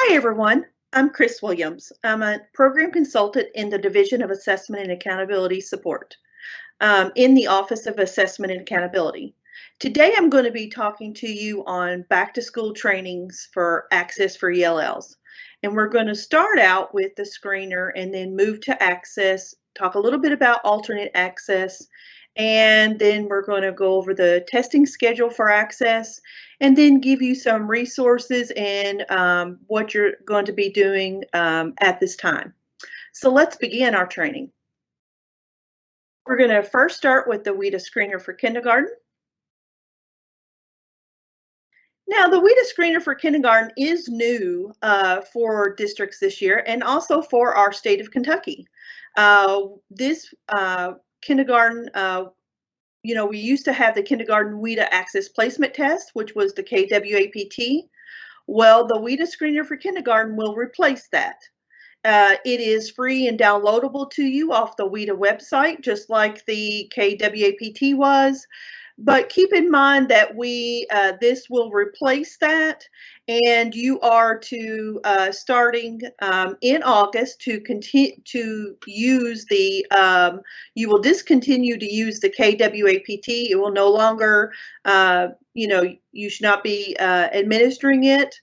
Hi, everyone. I'm Chris Williams. I'm a program consultant in the Division of Assessment and Accountability Support in the Office of Assessment and Accountability. Today, I'm going to be talking to you on back to school trainings for Access for ELLs. And we're going to start out with the screener and then move to Access, talk a little bit about alternate access, and then we're going to go over the testing schedule for Access and then give you some resources and what you're going to be doing at this time. So let's begin our training. We're going to first start with the WIDA screener for kindergarten. Now, the WIDA screener for kindergarten is new for districts this year and also for our state of Kentucky. This kindergarten, we used to have the kindergarten WIDA access placement test, which was the KWAPT. Well, the WIDA screener for kindergarten will replace that. It is free and downloadable to you off the WIDA website, just like the KWAPT was. But keep in mind that this will replace that, and you are to starting in August to continue to use the. You will discontinue to use the KWAPT. It will no longer. You should not be administering it.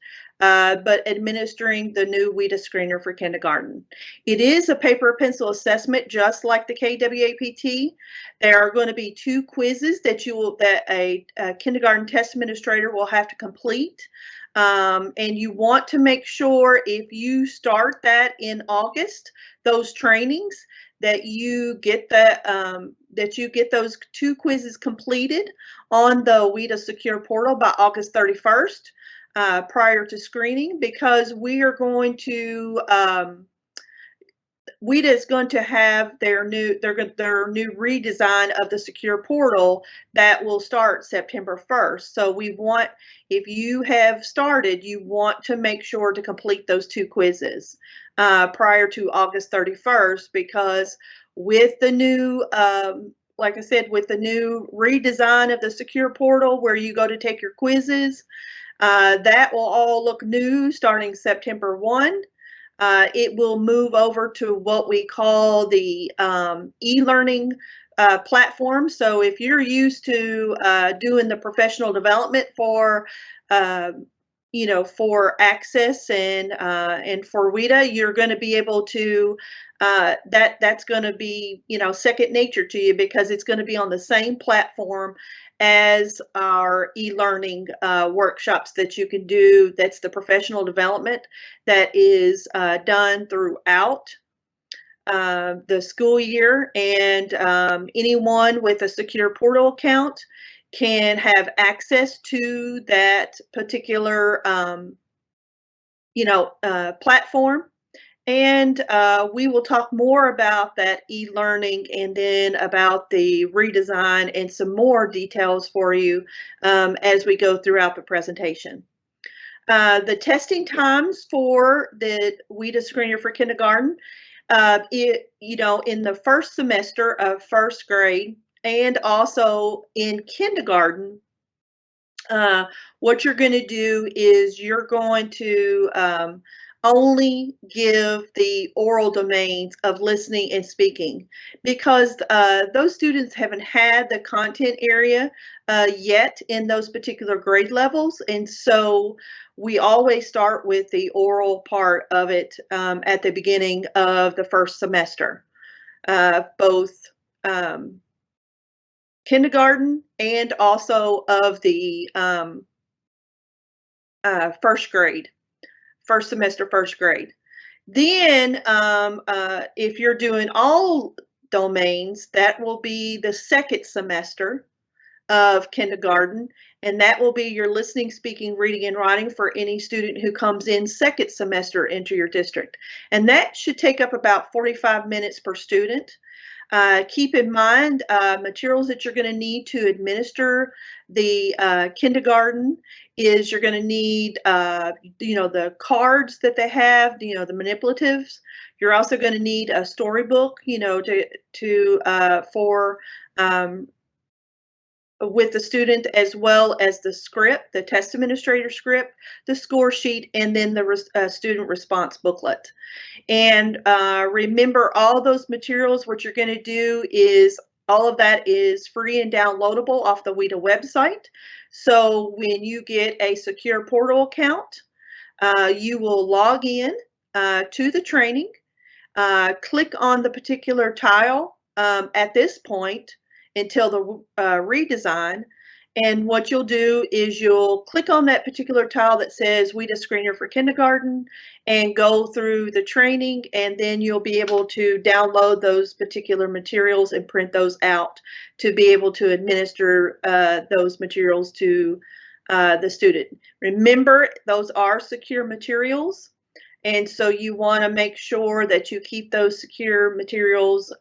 But administering the new WIDA screener for kindergarten. It is a paper pencil assessment, just like the KWAPT. There are going to be 2 quizzes that a kindergarten test administrator will have to complete. And you want to make sure if you start that in August, those trainings, that you get those 2 quizzes completed on the WIDA Secure Portal by August 31st. Prior to screening, because we are going to WIDA is going to have their new redesign of the secure portal that will start September 1st. So if you have started, you want to make sure to complete those 2 quizzes prior to August 31st, because with the new like I said, with the new redesign of the secure portal where you go to take your quizzes, that will all look new starting September 1. It will move over to what we call the e-learning platform. So if you're used to doing the professional development for Access and for WIDA, you're going to be able to that's going to be second nature to you, because it's going to be on the same platform as our e-learning workshops that you can do. That's the professional development that is done throughout the school year, and anyone with a secure portal account can have access to that particular platform. And we will talk more about that e-learning and then about the redesign and some more details for you as we go throughout the presentation. The testing times for the WIDA screener for kindergarten, in the first semester of first grade and also in kindergarten, what you're going to do is you're going to only give the oral domains of listening and speaking, because those students haven't had the content area yet in those particular grade levels. And so we always start with the oral part of it at the beginning of the first semester, both kindergarten and also of the first grade. First semester, first grade. Then if you're doing all domains, that will be the second semester of kindergarten, and that will be your listening, speaking, reading, and writing for any student who comes in second semester into your district. And that should take up about 45 minutes per student. Keep in mind materials that you're going to need to administer the kindergarten is you're going to need, the cards that they have, the manipulatives. You're also going to need a storybook, with the student, as well as the script, the test administrator script, the score sheet, and then the student response booklet. And remember, all those materials, what you're going to do is all of that is free and downloadable off the WIDA website. So when you get a secure portal account, you will log in to the training, click on the particular tile at this point until the redesign. And what you'll do is you'll click on that particular tile that says WIDA Screener for Kindergarten and go through the training, and then you'll be able to download those particular materials and print those out to be able to administer those materials to the student. Remember, those are secure materials, and so you want to make sure that you keep those secure materials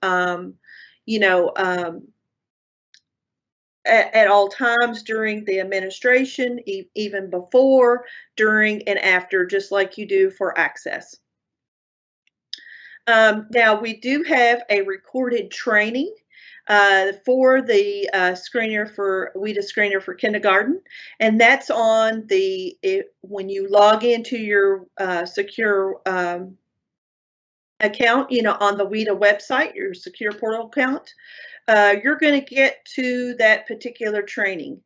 at all times during the administration, even before, during, and after, just like you do for access. Now, we do have a recorded training for the WIDA Screener for Kindergarten, and that's on when you log into your secure account, on the WIDA website, your secure portal account. You're going to get to that particular training.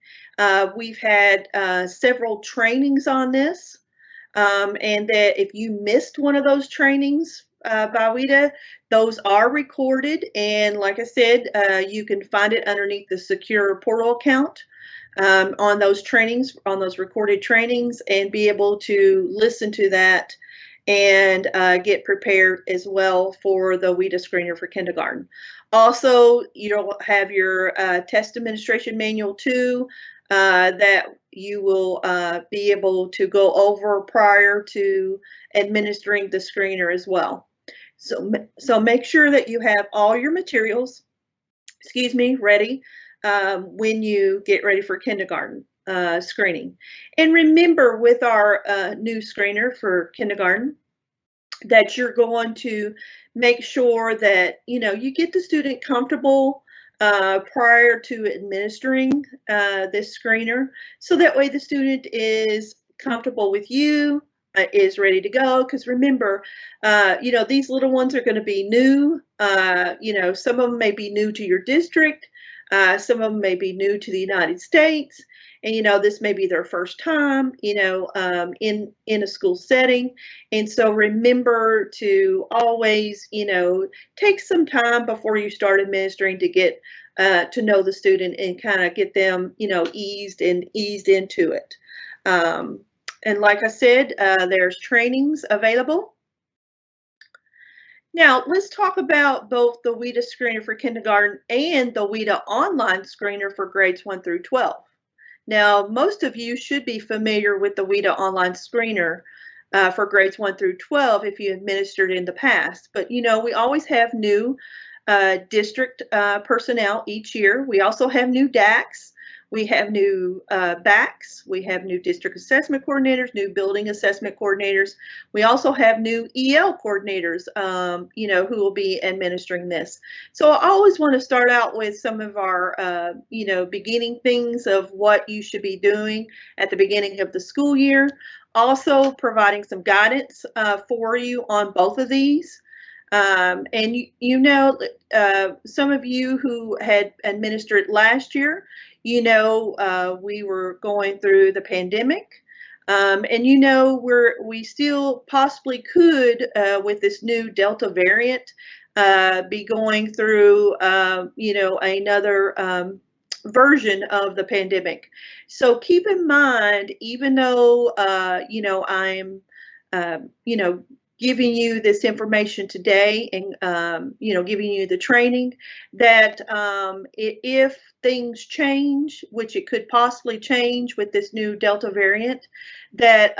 We've had several trainings on this, and that if you missed one of those trainings by WIDA, those are recorded, and like I said, you can find it underneath the secure portal account on those trainings, on those recorded trainings, and be able to listen to that and get prepared as well for the WIDA Screener for Kindergarten. Also, you'll have your test administration manual too, that you will be able to go over prior to administering the screener as well. So make sure that you have all your materials, ready when you get ready for kindergarten screening. And remember, with our new screener for kindergarten, that you're going to make sure that you get the student comfortable prior to administering this screener, so that way the student is comfortable with you, is ready to go. Because remember, these little ones are going to be new. Some of them may be new to your district. Some of them may be new to the United States. And, this may be their first time, in a school setting. And so remember to always, take some time before you start administering to get to know the student and kind of get them, eased into it. And like I said, there's trainings available. Now, let's talk about both the WIDA Screener for Kindergarten and the WIDA Online Screener for grades 1 through 12. Now, most of you should be familiar with the WIDA Online Screener for grades 1 through 12 if you administered in the past. But, we always have new district personnel each year. We also have new DACs. We have new BACs. We have new district assessment coordinators, new building assessment coordinators. We also have new EL coordinators, who will be administering this. So I always want to start out with some of our, beginning things of what you should be doing at the beginning of the school year. Also providing some guidance for you on both of these. And some of you who had administered last year, we were going through the pandemic, and we still possibly could, with this new Delta variant, be going through, another version of the pandemic. So keep in mind, even though, I'm, giving you this information today and, giving you the training, that if things change, which it could possibly change with this new Delta variant, that,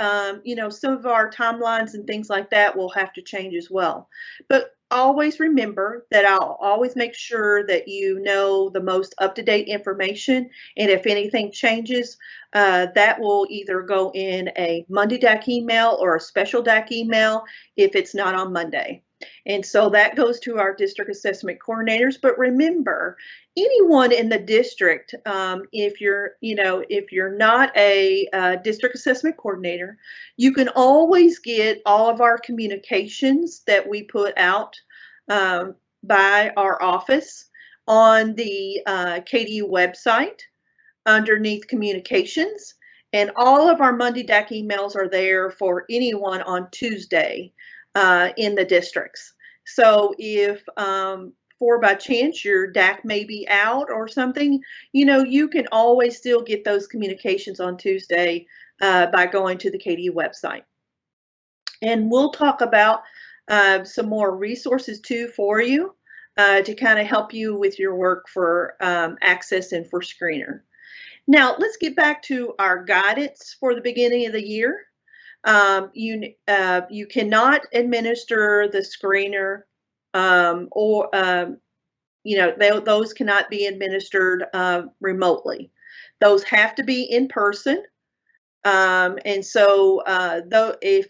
some of our timelines and things like that will have to change as well. But always remember that I'll always make sure that you know the most up-to-date information, and if anything changes, that will either go in a Monday DAC email or a special DAC email if it's not on Monday. And so that goes to our district assessment coordinators. But remember, anyone in the district, if you're not a district assessment coordinator, you can always get all of our communications that we put out by our office on the KDU website underneath communications. And all of our Monday DAC emails are there for anyone on Tuesday in the districts. So if for by chance your DAC may be out or something, you can always still get those communications on Tuesday by going to the KDU website. And we'll talk about some more resources too for you to kind of help you with your work for Access and for Screener. Now, let's get back to our guidance for the beginning of the year. You cannot administer the screener those cannot be administered remotely. Those have to be in person. And so though if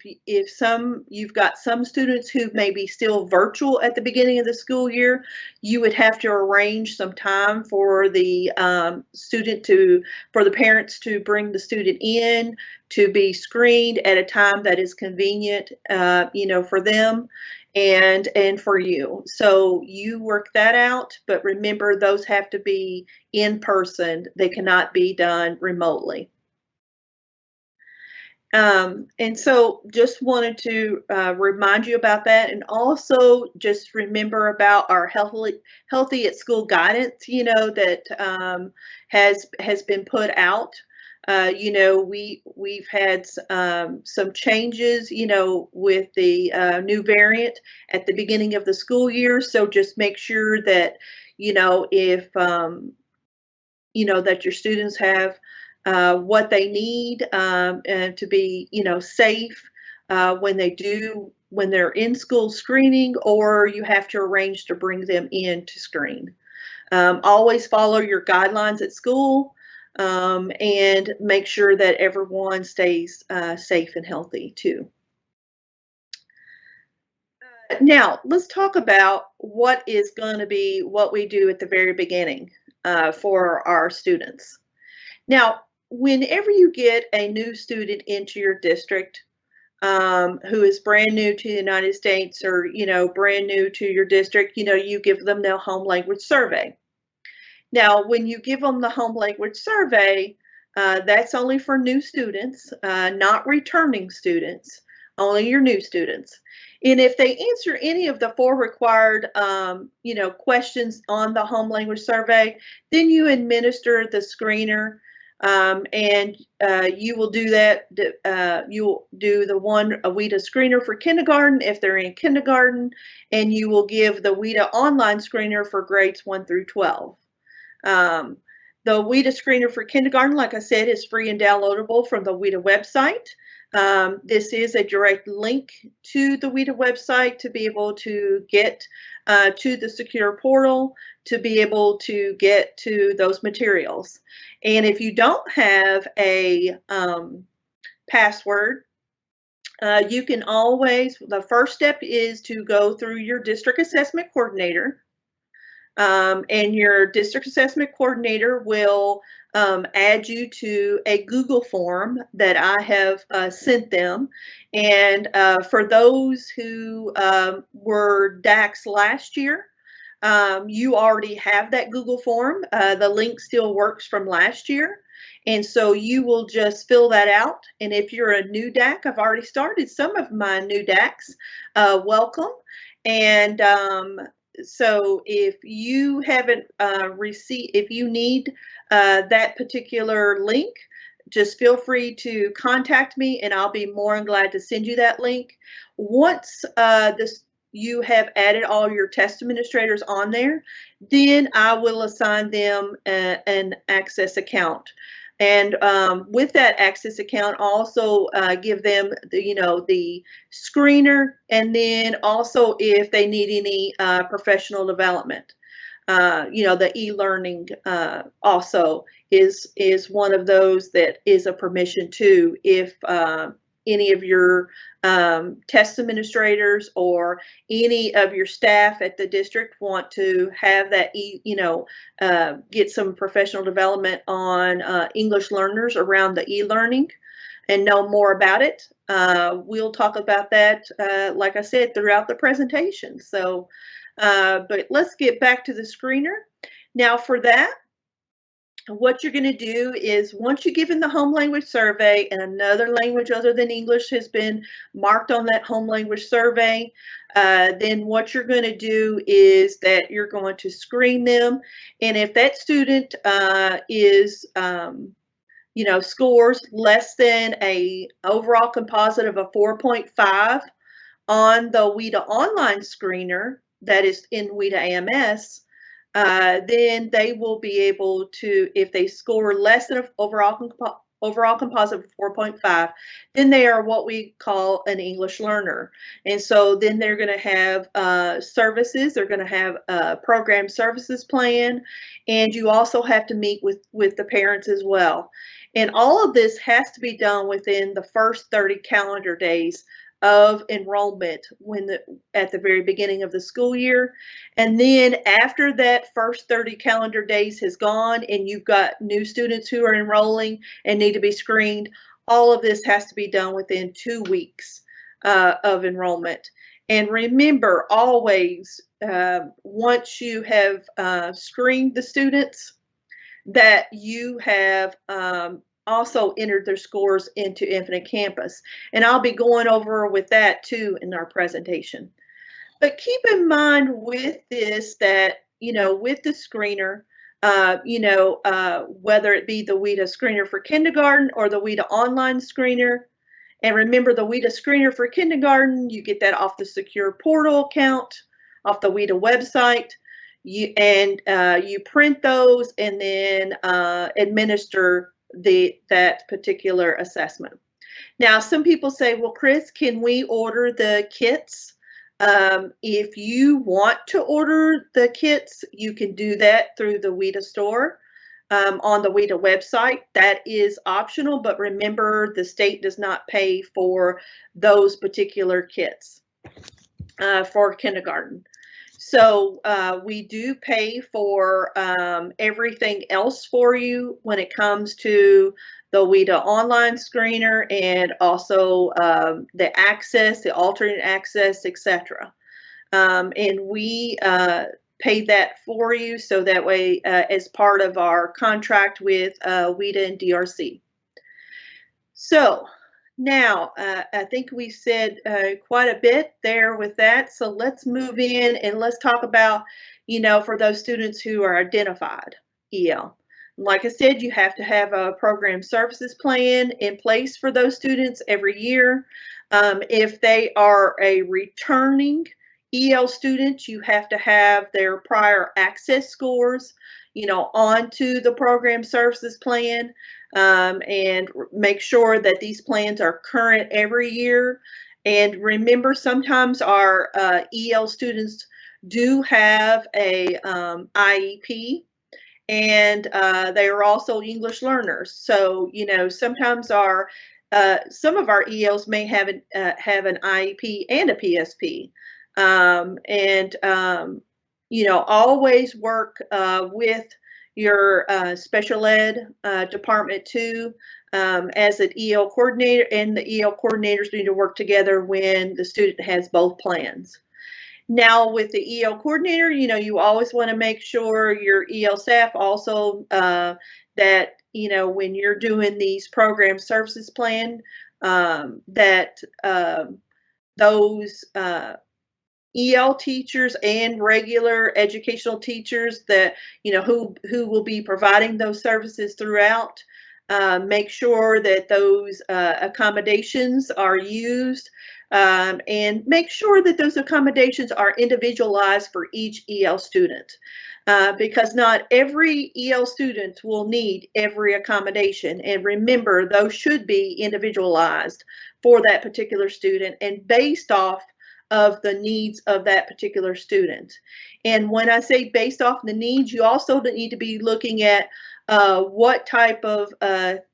you've got some students who may be still virtual at the beginning of the school year, you would have to arrange some time for the for the parents to bring the student in to be screened at a time that is convenient for them and for you. So you work that out, but remember those have to be in person. They cannot be done remotely. And so just wanted to remind you about that, and also just remember about our healthy at school guidance, that has been put out. We've had some changes, with the new variant at the beginning of the school year. So just make sure that, if that your students have what they need to be, safe when they're in school screening, or you have to arrange to bring them in to screen. Always follow your guidelines at school and make sure that everyone stays safe and healthy too. Now, let's talk about what is going to be what we do at the very beginning for our students. Now, whenever you get a new student into your district who is brand new to the United States, or brand new to your district, you give them the home language survey. Now, when you give them the home language survey, that's only for new students, not returning students, only your new students. And if they answer any of the 4 required, questions on the home language survey, then you administer the screener. And you will do that. You'll do the a WIDA screener for kindergarten if they're in kindergarten, and you will give the WIDA online screener for grades 1 through 12. The WIDA screener for kindergarten, like I said, is free and downloadable from the WIDA website. This is a direct link to the WIDA website to be able to get to the secure portal to be able to get to those materials. And if you don't have a password, you can always, the first step is to go through your district assessment coordinator. And your district assessment coordinator will add you to a Google form that I have sent them. And for those who were DACs last year, you already have that Google form. The link still works from last year. And so you will just fill that out. And if you're a new DAC, I've already started some of my new DACs. Welcome. And so if you haven't if you need that particular link, just feel free to contact me and I'll be more than glad to send you that link. Once you have added all your test administrators on there, then I will assign them an Access account. And with that Access account, also give them the screener, and then also if they need any professional development. The e-learning also is one of those that is a permission too, if any of your test administrators or any of your staff at the district want to have that, get some professional development on English learners around the e-learning and know more about it, we'll talk about that, like I said, throughout the presentation. So, but let's get back to the screener. Now for that, what you're going to do is once you give in the home language survey and another language other than English has been marked on that home language survey, then what you're going to do is that you're going to screen them. And if that student is, scores less than a overall composite of a 4.5 on the WIDA online screener that is in WIDA AMS, then they will be able to, if they score less than an overall composite of 4.5, then they are what we call an English learner. And so then they're going to have services, they're going to have a program services plan, and you also have to meet with the parents as well. And all of this has to be done within the first 30 calendar days of enrollment at the very beginning of the school year. And then after that first 30 calendar days has gone and you've got new students who are enrolling and need to be screened, all of this has to be done within 2 weeks of enrollment. And remember always, once you have screened the students, that you have also entered their scores into Infinite Campus. And I'll be going over with that too in our presentation. But keep in mind with this that, with the screener, whether it be the WIDA screener for kindergarten or the WIDA online screener, and remember the WIDA screener for kindergarten, you get that off the secure portal account, off the WIDA website. You print those and then administer that particular assessment. Now, some people say, well, Chris, can we order the kits? If you want to order the kits, you can do that through the WIDA store on the WIDA website. That is optional, but remember the state does not pay for those particular kits for kindergarten. So we do pay for everything else for you when it comes to the WIDA online screener and also the access, the alternate access, etc. And we pay that for you so that way as part of our contract with WIDA and DRC. So now, I think we said quite a bit there with that. So let's move in and let's talk about, for those students who are identified EL. Like I said, you have to have a program services plan in place for those students every year. If they are a returning EL student, you have to have their prior access scores, onto the program services plan. And make sure that these plans are current every year. And remember, sometimes our EL students do have a IEP, and they are also English learners. So, sometimes some of our ELs may have an IEP and a PSP. Always work with your special ed department too, as an EL coordinator, and the EL coordinators need to work together when the student has both plans. Now with the EL coordinator, you always want to make sure your EL staff also that, when you're doing these program services plan, that those EL teachers and regular educational teachers that, who will be providing those services throughout, make sure that those accommodations are used, and make sure that those accommodations are individualized for each EL student, because not every EL student will need every accommodation. And remember, those should be individualized for that particular student and based off of the needs of that particular student. And when I say based off the needs, you also need to be looking at what type of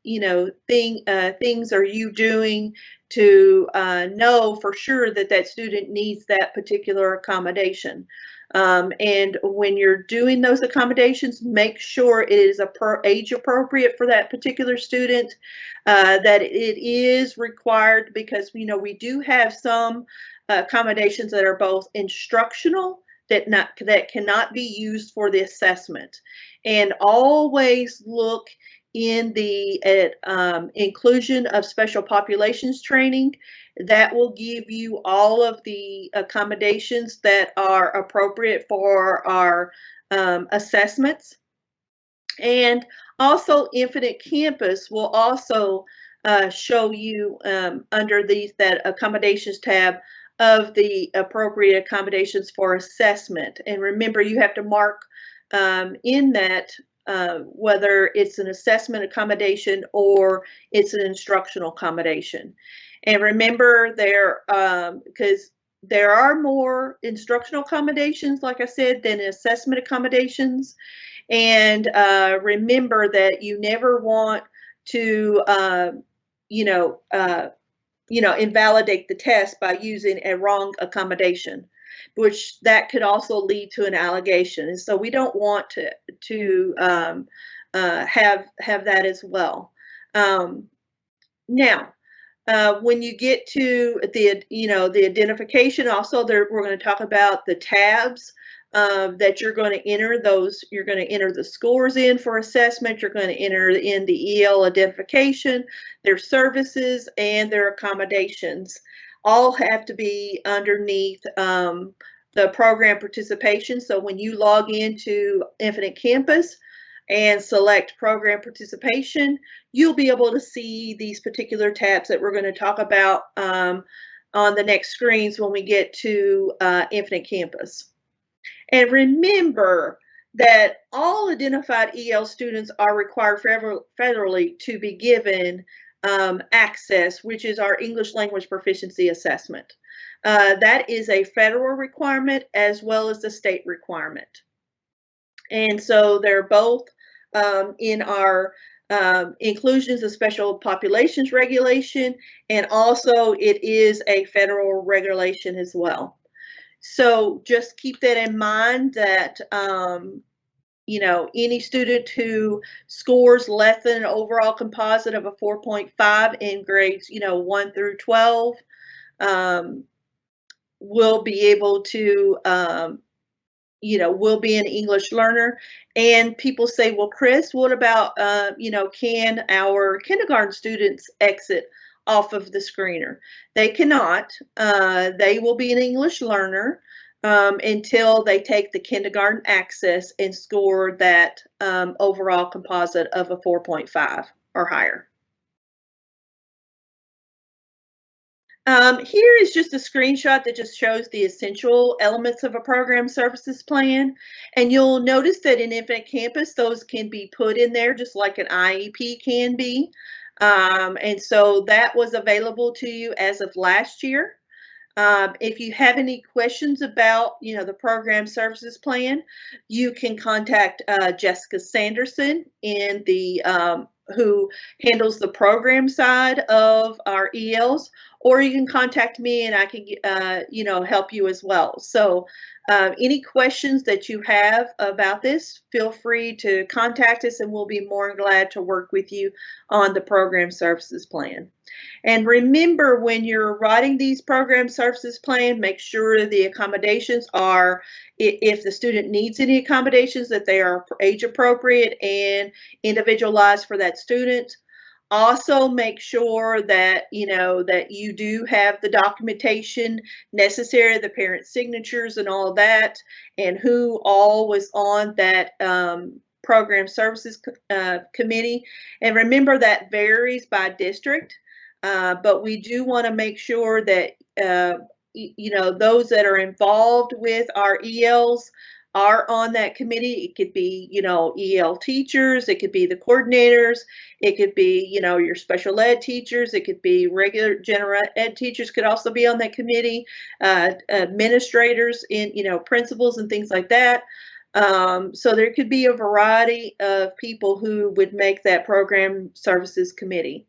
things are you doing to know for sure that that student needs that particular accommodation. And when you're doing those accommodations, make sure it is age appropriate for that particular student, that it is required, because we do have some accommodations that are both instructional that cannot be used for the assessment. And always look in the inclusion of special populations training. That will give you all of the accommodations that are appropriate for our assessments. And also Infinite Campus will also show you under that accommodations tab of the appropriate accommodations for assessment. And remember, you have to mark in that whether it's an assessment accommodation or it's an instructional accommodation. And remember, because there are more instructional accommodations, like I said, than assessment accommodations. And remember that you never want to, invalidate the test by using a wrong accommodation, which that could also lead to an allegation. And so we don't want to have that as well. Now, when you get to the identification, also we're going to talk about the tabs that you're going to enter. You're going to enter the scores in for assessment. You're going to enter in the EL identification, their services, and their accommodations. All have to be underneath the program participation. So when you log into Infinite Campus and select program participation, you'll be able to see these particular tabs that we're going to talk about on the next screens when we get to Infinite Campus. And remember that all identified EL students are required federally to be given access, which is our English language proficiency assessment. That is a federal requirement as well as the state requirement. And so they're both in our inclusions of special populations regulation, and also it is a federal regulation as well. So just keep that in mind, that any student who scores less than an overall composite of a 4.5 in grades 1 through 12 will be able to will be an English learner. And people say, well, Chris, what about can our kindergarten students exit off of the screener? They cannot. They will be an English learner until they take the kindergarten access and score that overall composite of a 4.5 or higher. Here is just a screenshot that just shows the essential elements of a program services plan. And you'll notice that in Infinite Campus, those can be put in there just like an IEP can be. And so that was available to you as of last year. If you have any questions about, the program services plan, you can contact Jessica Sanderson in the who handles the program side of our ELs, or you can contact me and I can help you as well. So any questions that you have about this, feel free to contact us and we'll be more than glad to work with you on the program services plan. And remember, when you're writing these program services plan, make sure the accommodations are, if the student needs any accommodations, that they are age appropriate and individualized for that student. Also make sure that that you do have the documentation necessary, the parent signatures and all of that, and who all was on that program services committee. And remember, that varies by district, but we do want to make sure that those that are involved with our ELs are on that committee. It could be, EL teachers, it could be the coordinators, it could be, your special ed teachers, it could be regular general ed teachers could also be on that committee, administrators, principals and things like that. So there could be a variety of people who would make that program services committee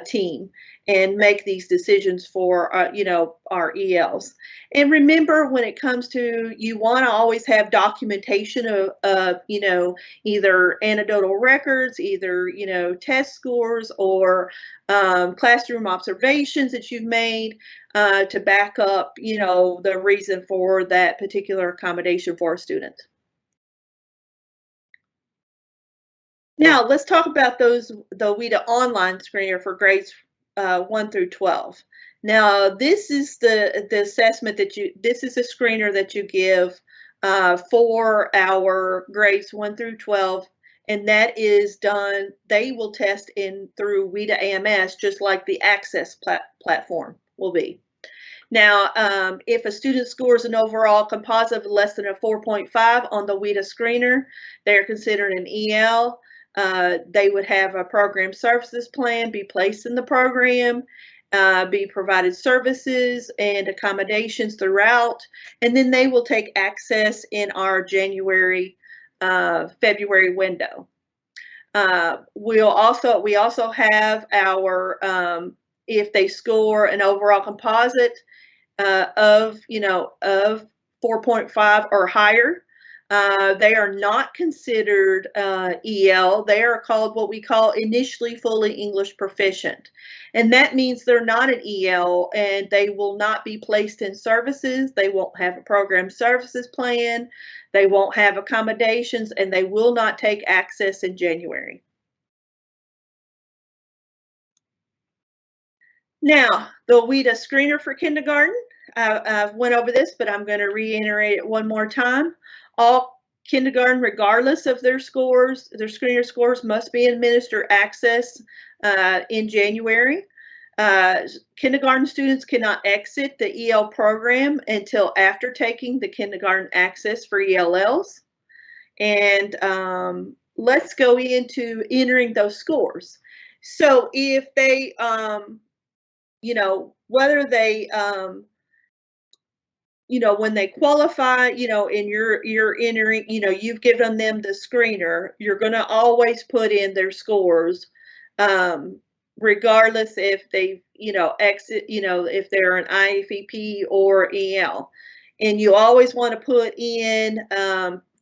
team. and make these decisions for our ELs. And remember, when it comes to, you want to always have documentation of either anecdotal records, either test scores, or classroom observations that you've made to back up the reason for that particular accommodation for a student. Now, let's talk about the WIDA online screener for grades 1 through 12. Now, this is the assessment this is a screener that you give for our grades 1 through 12, and that is done, they will test through WIDA AMS, just like the Access platform will be. Now, if a student scores an overall composite of less than a 4.5 on the WIDA screener, they're considered an EL. They would have a program services plan be placed in the program, be provided services and accommodations throughout, and then they will take access in our January, February window. We also have our, if they score an overall composite of 4.5 or higher, they are not considered EL. They are called what we call initially fully English proficient. And that means they're not an EL, and they will not be placed in services. They won't have a program services plan. They won't have accommodations, and they will not take access in January. Now, the WIDA screener for kindergarten, I've went over this, but I'm going to reiterate it one more time. All kindergarten, regardless of their scores, their screener scores, must be administered access in January. Kindergarten students cannot exit the EL program until after taking the kindergarten access for ELLs. And let's go into entering those scores. So if they, whether they, when they qualify, and you're entering, you've given them the screener, you're going to always put in their scores, regardless if they, exit, if they're an IFEP or EL. And you always want to put in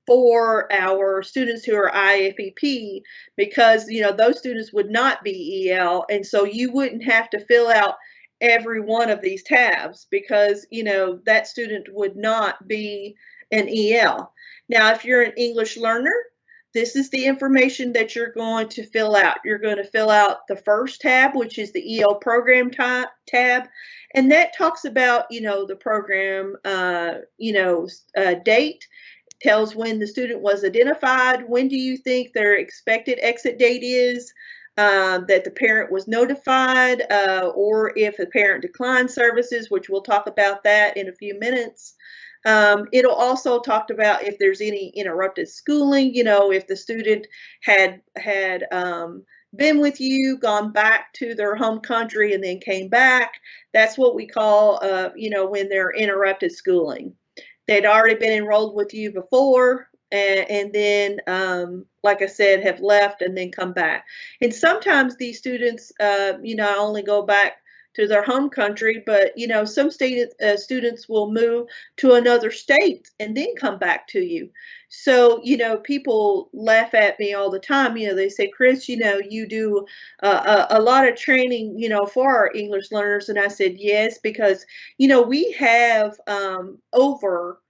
for our students who are IFEP, because, those students would not be EL. And so you wouldn't have to fill out every one of these tabs, because that student would not be an EL. Now, if you're an English learner, this is the information that you're going to fill out. You're going to fill out the first tab, which is the EL program tab, and that talks about the program date, tells when the student was identified, when do you think their expected exit date is, that the parent was notified, or if the parent declined services, which we'll talk about that in a few minutes. It'll also talk about if there's any interrupted schooling, if the student had been with you, gone back to their home country, and then came back. That's what we call, when they're interrupted schooling. They'd already been enrolled with you before, and then, like I said, have left and then come back. And sometimes these students, not only go back to their home country, but, some students will move to another state and then come back to you. So, people laugh at me all the time. They say, Chris, you do a lot of training, for our English learners. And I said, yes, because, we have over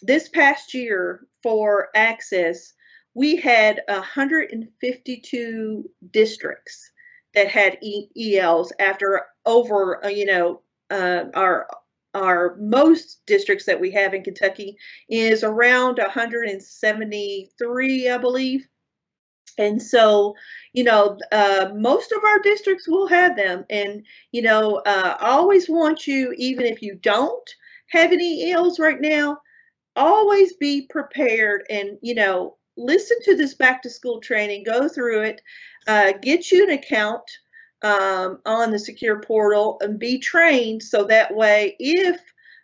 this past year for access, we had 152 districts that had ELs after over, our most districts that we have in Kentucky is around 173, I believe. And so, most of our districts will have them. And, I always want you, even if you don't have any ELs right now, always be prepared and, listen to this back to school training, go through it, get you an account on the secure portal and be trained, so that way if,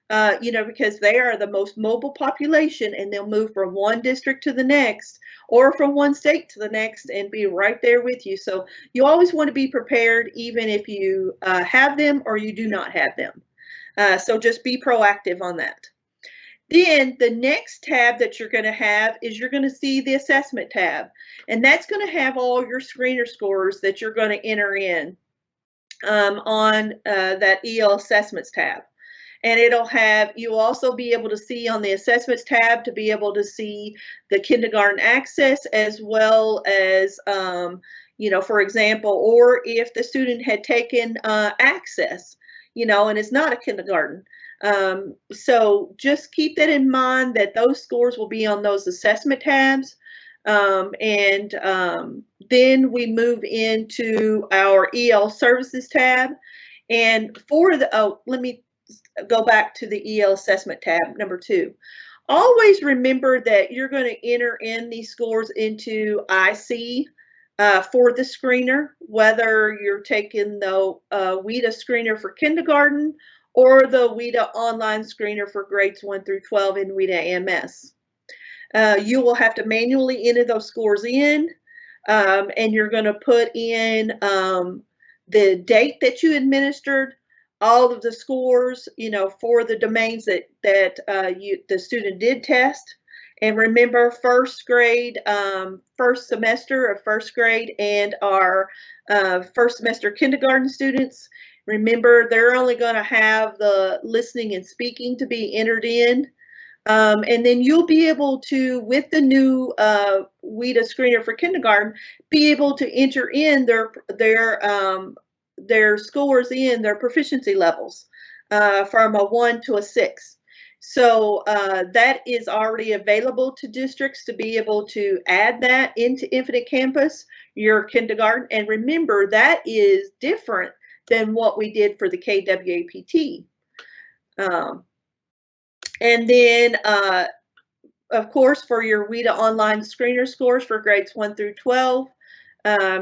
because they are the most mobile population and they'll move from one district to the next, or from one state to the next and be right there with you. So you always want to be prepared, even if you have them or you do not have them. So just be proactive on that. Then the next tab that you're going to have is you're going to see the assessment tab, and that's going to have all your screener scores that you're going to enter in on that EL assessments tab. And you'll also be able to see on the assessments tab to be able to see the kindergarten access, as well as, for example, or if the student had taken access, and it's not a kindergarten. So just keep that in mind, that those scores will be on those assessment tabs. Then we move into our EL services tab. And let me go back to the EL assessment tab, number 2. Always remember that you're going to enter in these scores into IC for the screener, whether you're taking the WIDA screener for kindergarten or the WIDA online screener for grades 1 through 12 in WIDA AMS. You will have to manually enter those scores in, and you're going to put in the date that you administered, all of the scores, for the domains that the student did test. And remember, first grade, first semester of first grade, and our first semester kindergarten students, remember, they're only going to have the listening and speaking to be entered in. And then you'll be able to, with the new WIDA screener for kindergarten, be able to enter in their scores in their proficiency levels from a 1 to a 6. So that is already available to districts to be able to add that into Infinite Campus, your kindergarten. And remember, that is different than what we did for the KWAPT. And then, of course, for your WIDA online screener scores for grades 1 through 12,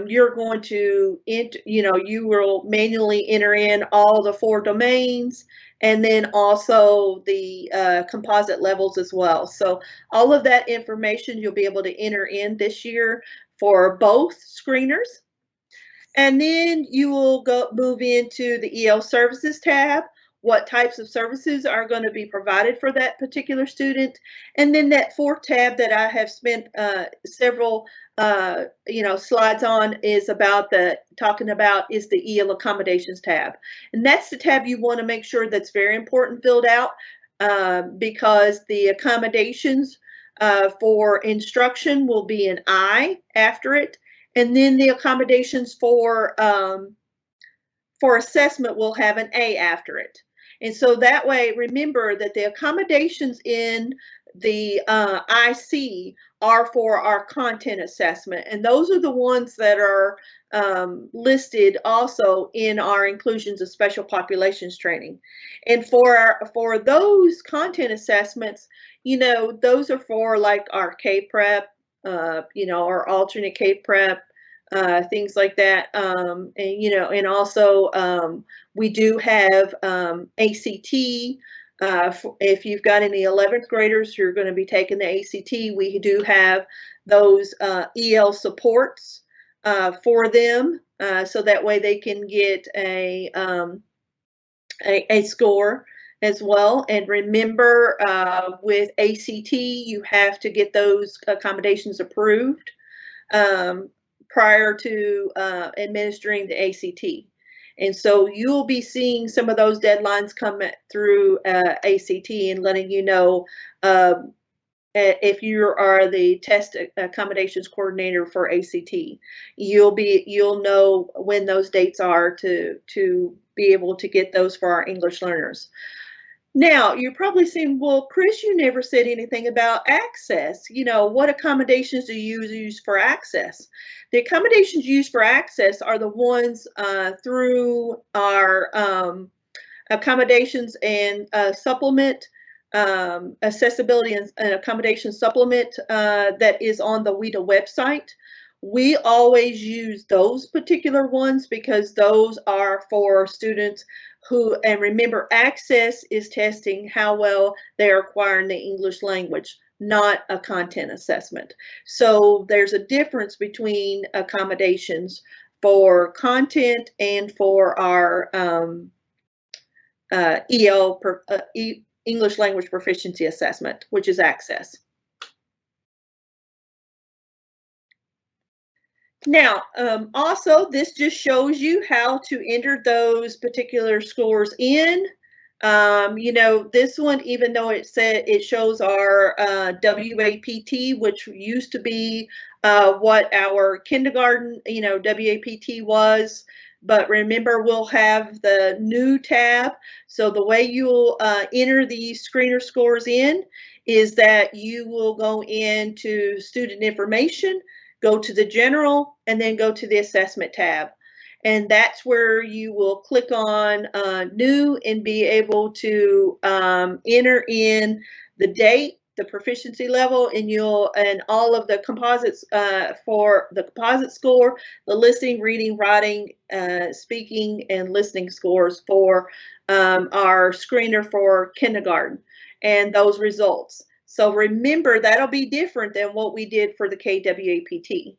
you're going to, you will manually enter in all the 4 domains, and then also the composite levels as well. So all of that information you'll be able to enter in this year for both screeners. And then you will move into the EL services tab. What types of services are going to be provided for that particular student. And then that 4th tab that I have spent several slides on is talking about is the EL accommodations tab. And that's the tab you want to make sure that's very important filled out, because the accommodations for instruction will be an I after it. And then the accommodations for assessment will have an A after it. And so that way, remember that the accommodations in the IC are for our content assessment. And those are the ones that are listed also in our inclusions of special populations training. And for those content assessments, those are for like our K-Prep, our alternate K-Prep, things like that. And also we do have ACT. If you've got any 11th graders who are going to be taking the ACT, we do have those EL supports for them, so that way they can get a score as well. And remember, with ACT, you have to get those accommodations approved prior to administering the ACT. And so you'll be seeing some of those deadlines come through ACT and letting you know if you are the test accommodations coordinator for ACT. You'll know when those dates are to be able to get those for our English learners. Now, you're probably saying, well, Chris, you never said anything about access. What accommodations do you use for access? The accommodations used for access are the ones through our accommodations and supplement, accessibility and accommodation supplement that is on the WIDA website. We always use those particular ones because those are for students and remember, access is testing how well they are acquiring the English language. not a content assessment. So there's a difference between accommodations for content and for our English Language Proficiency Assessment, which is Access. Now, also, this just shows you how to enter those particular scores in. You know, this one, even though it shows our WAPT, which used to be what our kindergarten, you know, WAPT was. But remember, we'll have the new tab. So the way you'll enter these screener scores in is that you will go into student information, go to the general, and then go to the assessment tab. And that's where you will click on new and be able to enter in the date, the proficiency level, and all of the composites for the composite score, the listening, reading, writing, speaking, and listening scores for our screener for kindergarten and those results. So remember, that'll be different than what we did for the KWAPT.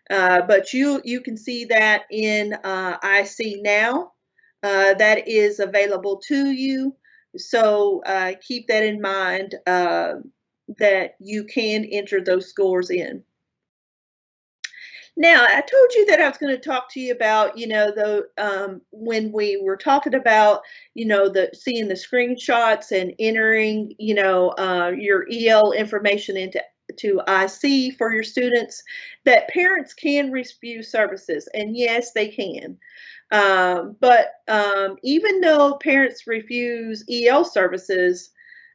But you can see that in IC now. That is available to you. So keep that in mind that you can enter those scores in. Now, I told you that I was going to talk to you about, you know, when we were talking about, you know, seeing the screenshots and entering, you know, your EL information into IC for your students, that parents can refuse services, and yes, they can. But even though parents refuse EL services,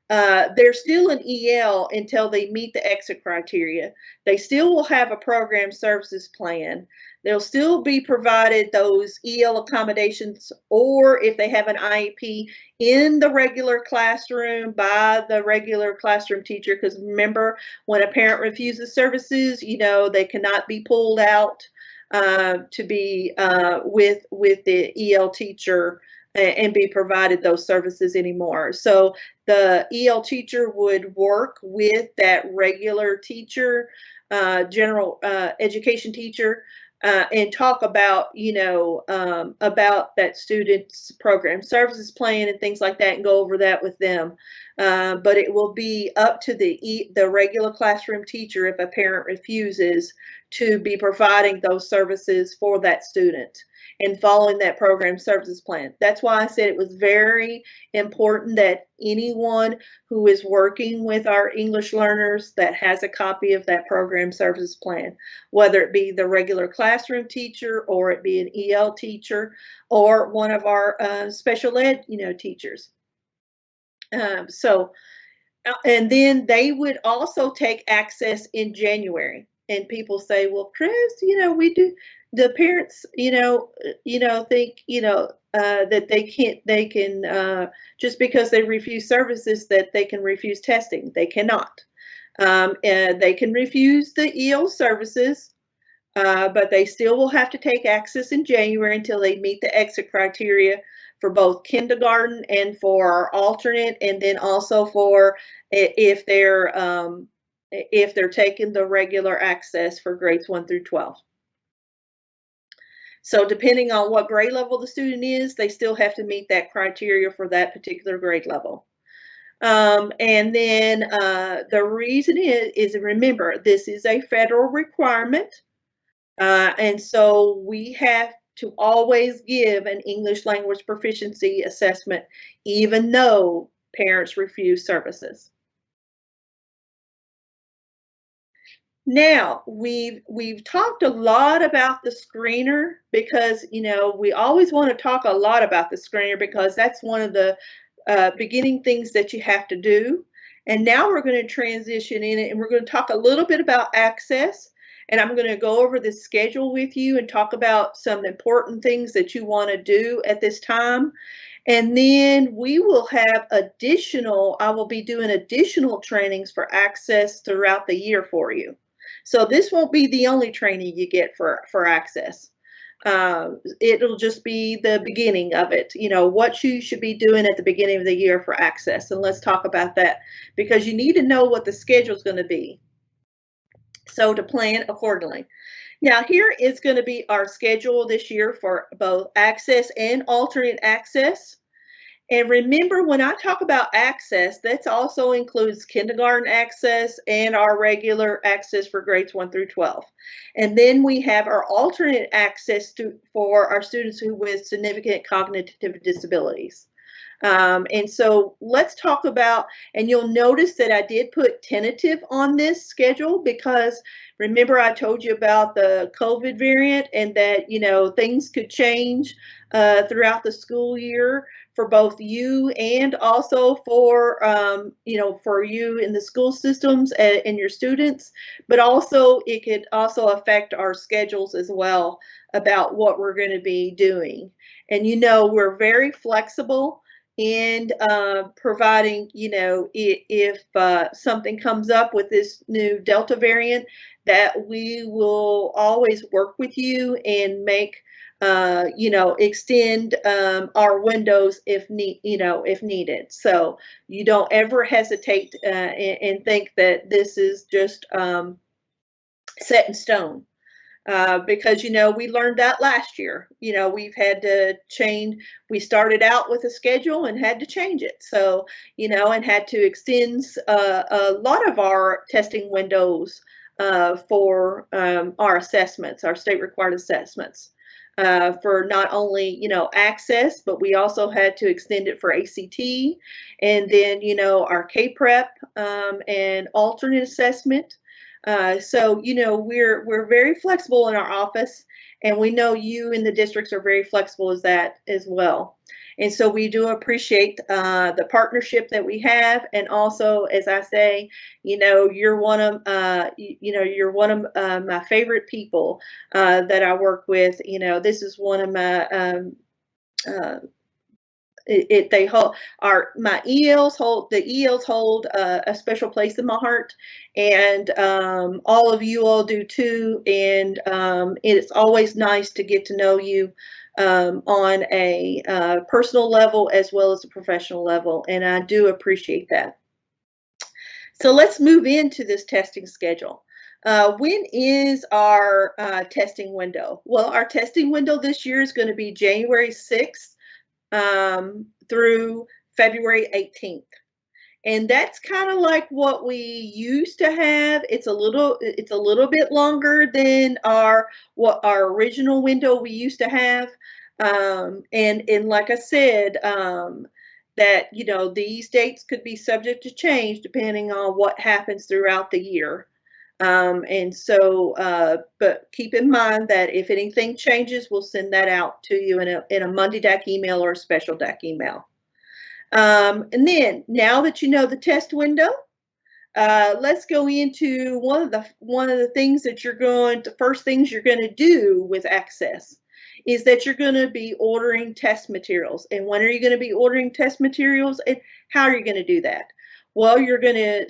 they're still an EL until they meet the exit criteria. They still will have a program services plan. They'll still be provided those EL accommodations, or if they have an IEP, in the regular classroom by the regular classroom teacher. Because remember, when a parent refuses services, you know, they cannot be pulled out to be with the EL teacher and be provided those services anymore. So the EL teacher would work with that regular teacher, general education teacher, and talk about, you know, about that student's program services plan and things like that, and go over that with them. But it will be up to the regular classroom teacher, if a parent refuses, to be providing those services for that student and following that program services plan. That's why I said it was very important that anyone who is working with our English learners that has a copy of that program services plan, whether it be the regular classroom teacher, or it be an EL teacher, or one of our special ed, you know, teachers. And then they would also take Access in January. And people say, well, Chris, you know, we do, the parents, you know, think, you know, that they can, just because they refuse services, that they can refuse testing. They cannot. And they can refuse the EL services, but they still will have to take Access in January until they meet the exit criteria for both kindergarten and for our alternate, and then also for if they're taking the regular Access for grades 1 through 12. So depending on what grade level the student is, they still have to meet that criteria for that particular grade level. And then the reason is remember, this is a federal requirement. And so we have to always give an English language proficiency assessment, even though parents refuse services. Now, we've talked a lot about the screener because, you know, we always want to talk a lot about the screener because that's one of the beginning things that you have to do. And now we're going to transition in it, and we're going to talk a little bit about Access. And I'm going to go over the schedule with you and talk about some important things that you want to do at this time. And then we will have I will be doing additional trainings for Access throughout the year for you. So this won't be the only training you get for Access. It'll just be the beginning of it, what you should be doing at the beginning of the year for access. And let's talk about that because you need to know what the schedule is going to be. So to plan accordingly. Now, here is going to be our schedule this year for both access and alternate access. And remember, when I talk about access, that also includes kindergarten access and our regular access for grades 1 through 12. And then we have our alternate access for our students who with significant cognitive disabilities. And so let's talk about, and you'll notice that I did put tentative on this schedule because remember I told you about the COVID variant and that, things could change throughout the school year for both you and also for, for you in the school systems and your students, but also it could also affect our schedules as well about what we're going to be doing. And, we're very flexible and providing, if something comes up with this new Delta variant, that we will always work with you and make, extend our windows if needed. So you don't ever hesitate and think that this is just set in stone. Because, we learned that last year. We've had to change. We started out with a schedule and had to change it. So, and had to extend a lot of our testing windows for our assessments, our state required assessments. For not only, access, but we also had to extend it for ACT and then, our K-Prep and alternate assessment. So, we're very flexible in our office, and we know you in the districts are very flexible as that as well. And so we do appreciate the partnership that we have, and also, as I say, you're one of you're one of my favorite people that I work with. This is one of my they hold my ELs hold a special place in my heart, and all of you all do too. And it's always nice to get to know you on a personal level as well as a professional level, and I do appreciate that. So let's move into this testing schedule. When is our testing window? Well, our testing window this year is going to be January 6th through February 18th. And that's kind of like what we used to have. It's a little bit longer than our original window we used to have. And like I said, that these dates could be subject to change depending on what happens throughout the year. And so, but keep in mind that if anything changes, we'll send that out to you in a Monday DAC email or a special DAC email. And then now that you know the test window, let's go into one of the things that first things you're going to do with access is that you're going to be ordering test materials. And when are you going to be ordering test materials, and how are you going to do that? Well, you're going to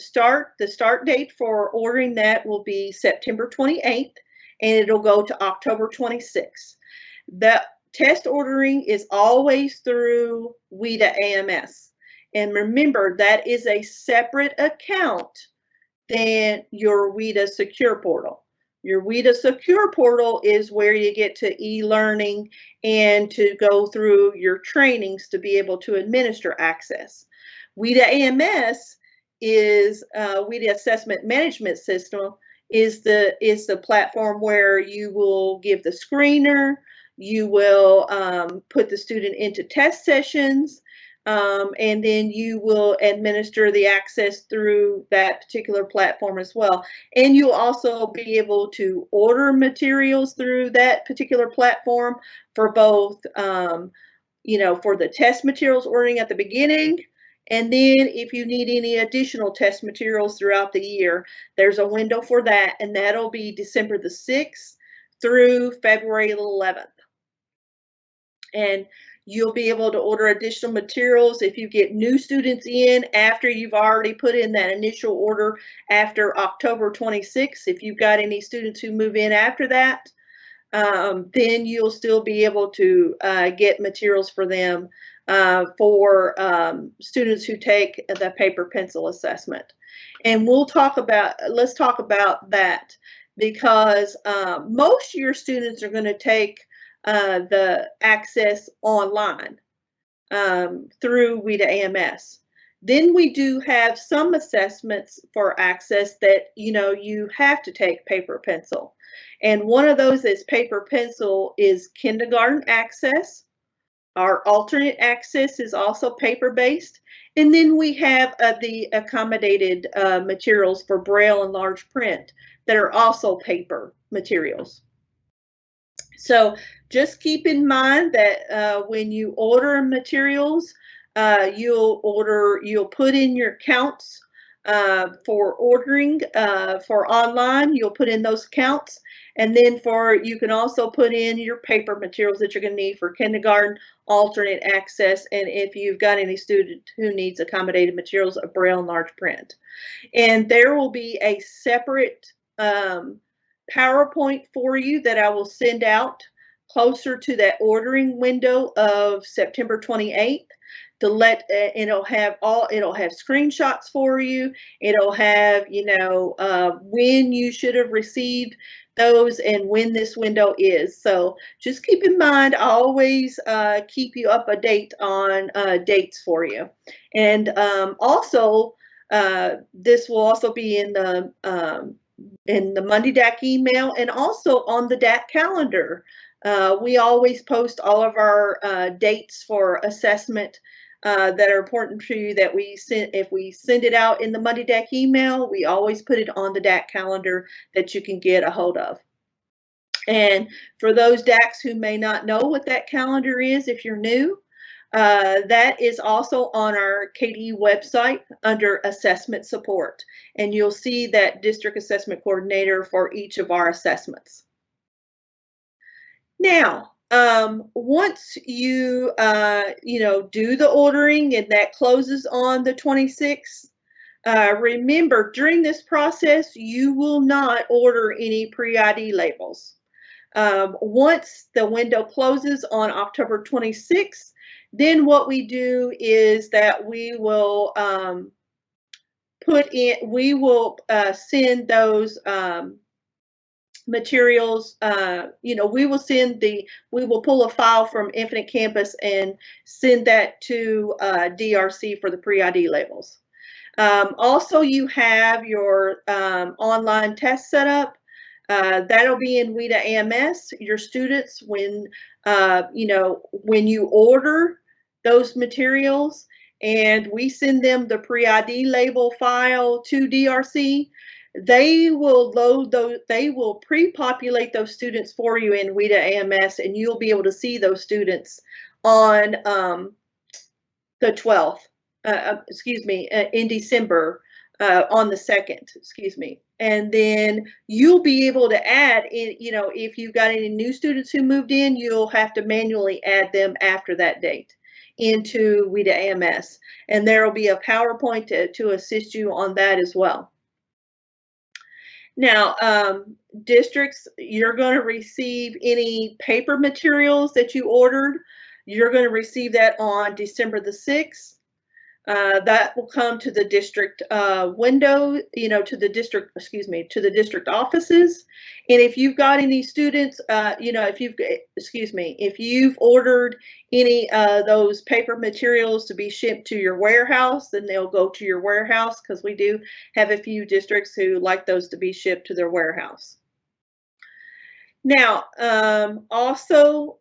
the start date for ordering that will be September 28th, and it'll go to October 26th. That test ordering is always through WIDA AMS. And remember, that is a separate account than your WIDA Secure Portal. Your WIDA Secure Portal is where you get to e-learning and to go through your trainings to be able to administer access. WIDA AMS is WIDA Assessment Management System is the platform where you will give the screener, you will put the student into test sessions, and then you will administer the access through that particular platform as well. And you'll also be able to order materials through that particular platform for both, for the test materials ordering at the beginning. And then if you need any additional test materials throughout the year, there's a window for that, and that'll be December the 6th through February 11th. And you'll be able to order additional materials if you get new students in after you've already put in that initial order after October 26th. If you've got any students who move in after that, then you'll still be able to get materials for them for students who take the paper pencil assessment. And let's talk about that, because most of your students are going to take the access online through WIDA AMS. Then we do have some assessments for access that you have to take paper pencil. And one of those that's paper pencil is kindergarten access. Our alternate access is also paper-based. And then we have the accommodated materials for Braille and large print that are also paper materials. So just keep in mind that when you order materials, you'll put in your counts for ordering for online. You'll put in those counts, and then you can also put in your paper materials that you're going to need for kindergarten, alternate access, and if you've got any student who needs accommodated materials of Braille and large print. And there will be a separate PowerPoint for you that I will send out closer to that ordering window of September 28th. It'll have screenshots for you. It'll have when you should have received those and when this window is. So just keep in mind, I always keep you up to date on dates for you. And also this will also be in the Monday DAC email and also on the DAC calendar. We always post all of our dates for assessment that are important to you that we send. If we send it out in the Monday DAC email, we always put it on the DAC calendar that you can get a hold of. And for those DACs who may not know what that calendar is, if you're new, that is also on our KDE website under assessment support. And you'll see that district assessment coordinator for each of our assessments. Now, once you do the ordering and that closes on the 26th, remember during this process you will not order any pre-ID labels. Once the window closes on October 26th, then what we do is that we will send those materials. We will pull a file from Infinite Campus and send that to DRC for the pre-ID labels. Also, you have your online test set up. That'll be in WIDA AMS. Your students, when you order those materials and we send them the pre-ID label file to DRC, they will pre-populate those students for you in WIDA AMS, and you'll be able to see those students on the 12th, in December, on the 2nd, And then you'll be able to add in, if you've got any new students who moved in, you'll have to manually add them after that date into WIDA AMS. And there will be a PowerPoint to assist you on that as well. Now, districts, you're going to receive any paper materials that you ordered. You're going to receive that on December the 6th. That will come to the district window, to the district offices. And if you've got any students, if you've ordered any of those paper materials to be shipped to your warehouse, then they'll go to your warehouse, because we do have a few districts who like those to be shipped to their warehouse. Now, also,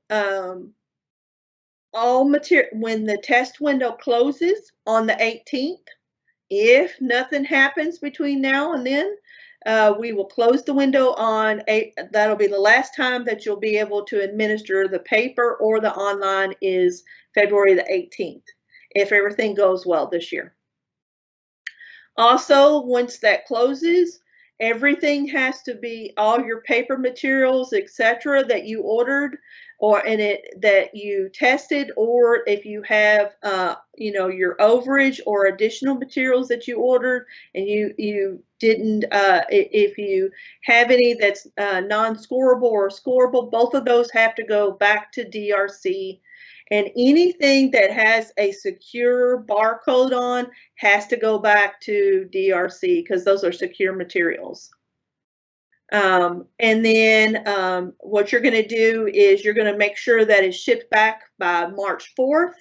all material, when the test window closes on the 18th, if nothing happens between now and then, we will close the window on that'll be the last time that you'll be able to administer the paper or the online is February the 18th, if everything goes well this year. Also, once that closes, everything has to be, all your paper materials, etc., that you ordered or in it that you tested, or if you have, your overage or additional materials that you ordered and you didn't, if you have any that's non-scorable or scorable, both of those have to go back to DRC. And anything that has a secure barcode on has to go back to DRC because those are secure materials. And then what you're going to do is you're going to make sure that it's shipped back by March 4th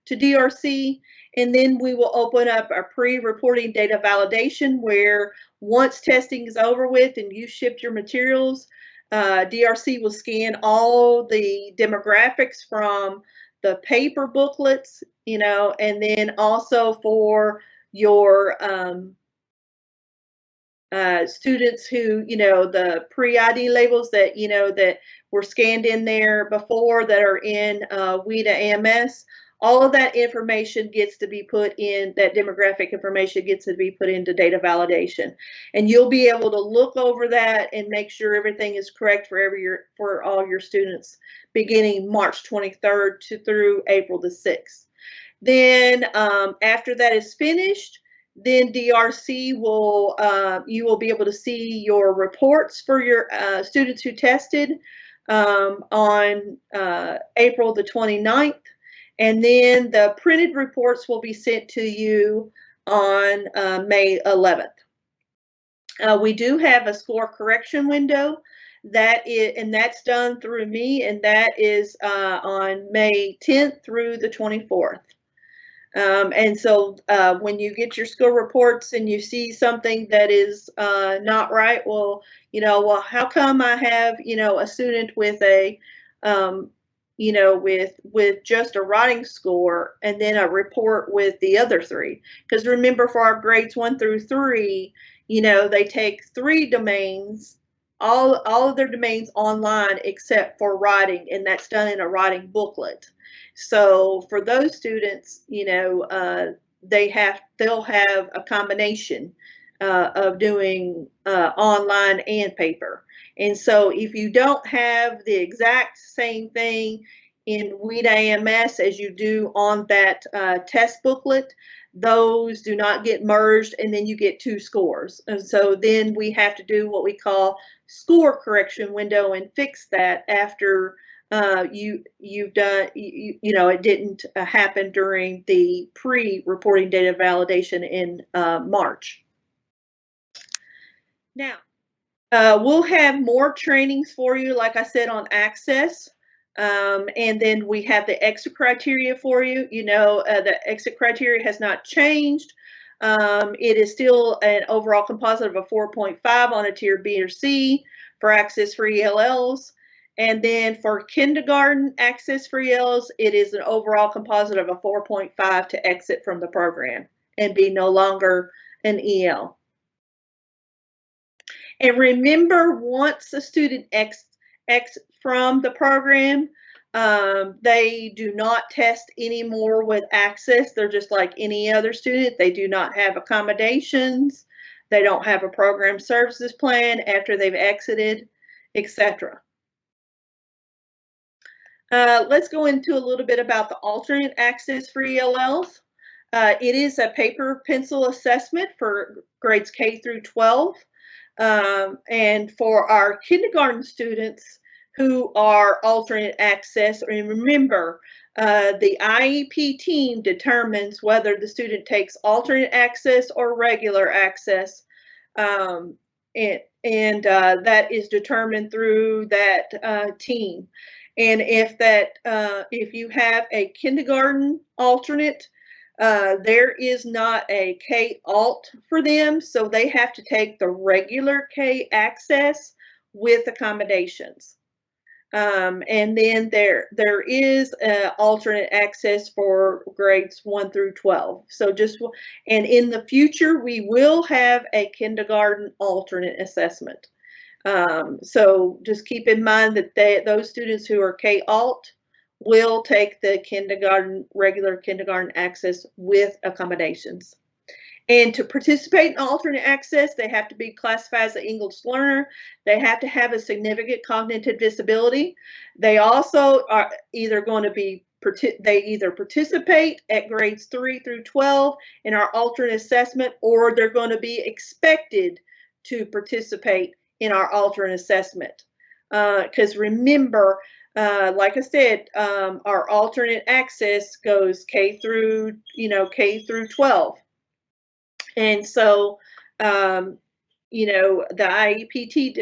to DRC. And then we will open up a pre-reporting data validation where once testing is over with and you shipped your materials, DRC will scan all the demographics from the paper booklets, and then also for your students who, the pre-ID labels that, that were scanned in there before that are in WIDA AMS, all of that information gets to be put in, that demographic information gets to be put into data validation. And you'll be able to look over that and make sure everything is correct for all your students beginning March 23rd through April the 6th. Then after that is finished, then DRC will, you will be able to see your reports for your students who tested on April the 29th. And then the printed reports will be sent to you on May 11th. We do have a score correction window and that's done through me, and that is on May 10th through the 24th. And so when you get your school reports and you see something that is not right, well, how come I have, a student with a, with just a writing score and then a report with the other three? Because remember, for our grades 1 through 3, they take 3 domains, all of their domains online except for writing, and that's done in a writing booklet. So for those students, they'll have a combination of doing online and paper. And so if you don't have the exact same thing in WIDA AMS as you do on that test booklet, those do not get merged, and then you get 2 scores. And so then we have to do what we call score correction window and fix that after you've done, it didn't happen during the pre-reporting data validation in March. Now, we'll have more trainings for you, like I said, on access. And then we have the exit criteria for you. The exit criteria has not changed. It is still an overall composite of a 4.5 on a tier B or C for access for ELLs. And then for kindergarten access for ELLs, it is an overall composite of a 4.5 to exit from the program and be no longer an EL. And remember, once a student exits from the program, they do not test anymore with access. They're just like any other student. They do not have accommodations. They don't have a program services plan after they've exited, etc. Let's go into a little bit about the alternate access for ELLs. It is a paper pencil assessment for grades K through 12. And for our kindergarten students who are alternate access, and remember, the IEP team determines whether the student takes alternate access or regular access. And that is determined through that team. And if you have a kindergarten alternate, there is not a K alt for them, so they have to take the regular K access with accommodations. And then there is alternate access for grades 1 through 12. So and in the future, we will have a kindergarten alternate assessment. So just keep in mind that those students who are K alt will take the regular kindergarten access with accommodations. And to participate in alternate access, they have to be classified as an English learner. They have to have a significant cognitive disability. They also are either going to be they either participate at grades 3 through 12 in our alternate assessment, or they're going to be expected to participate in our alternate assessment. Because remember, like I said, our alternate access goes K through 12. And so, the IEP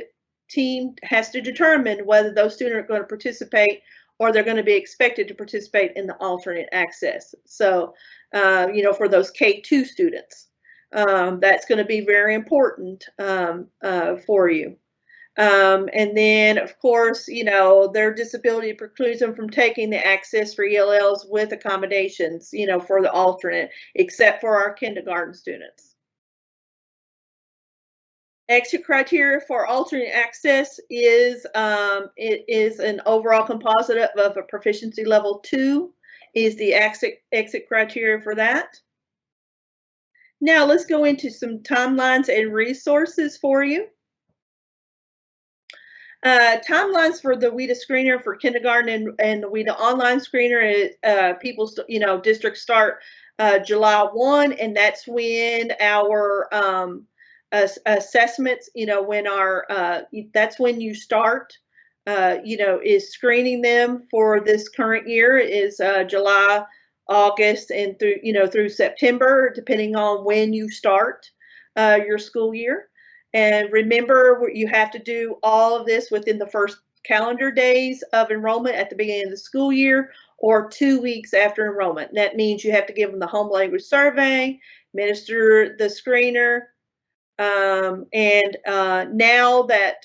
team has to determine whether those students are going to participate or they're going to be expected to participate in the alternate access. So, for those K2 students, that's going to be very important for you. And then, of course, their disability precludes them from taking the access for ELLs with accommodations, for the alternate, except for our kindergarten students. Exit criteria for alternate access is it is an overall composite of a proficiency level 2 is the exit criteria for that. Now let's go into some timelines and resources for you. Timelines for the WIDA screener for kindergarten and the WIDA online screener is districts start July 1, and that's when our assessments, that's when you start, is screening them for this current year is July, August, and through September, depending on when you start your school year. And remember, you have to do all of this within the first calendar days of enrollment at the beginning of the school year or 2 weeks after enrollment. That means you have to give them the home language survey, administer the screener. And now that,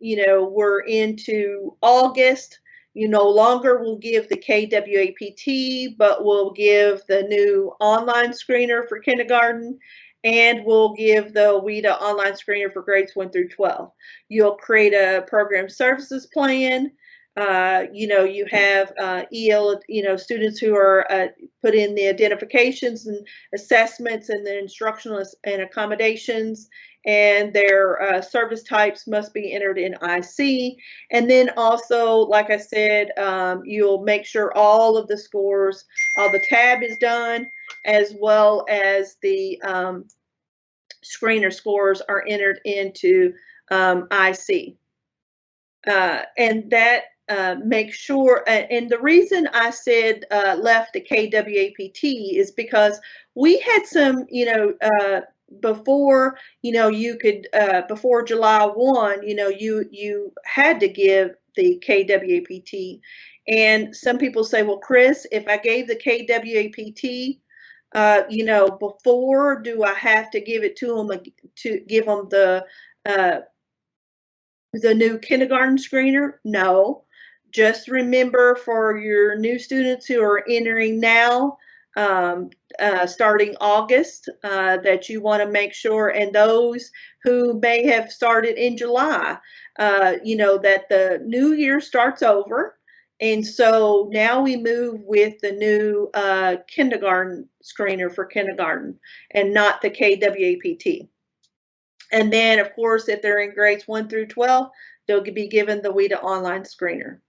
we're into August, you no longer will give the KWAPT, but we'll give the new online screener for kindergarten, and we'll give the WIDA online screener for grades 1 through 12. You'll create a program services plan. You have EL, students who are put in the identifications and assessments and the instructional and accommodations, and their service types must be entered in IC. And then also, like I said, you'll make sure all of the scores, all the tab is done, as well as the screener scores are entered into IC. And that make sure, and the reason I said left the KWAPT is because we had some, before, you could, before July 1, you had to give the KWAPT. And some people say, well, Chris, if I gave the KWAPT, before, do I have to give it to them to give them the new kindergarten screener? No. Just remember for your new students who are entering now, starting August, that you want to make sure, and those who may have started in July, that the new year starts over. And so now we move with the new kindergarten screener for kindergarten and not the KWAPT. And then, of course, if they're in grades 1 through 12, they'll be given the WIDA online screener.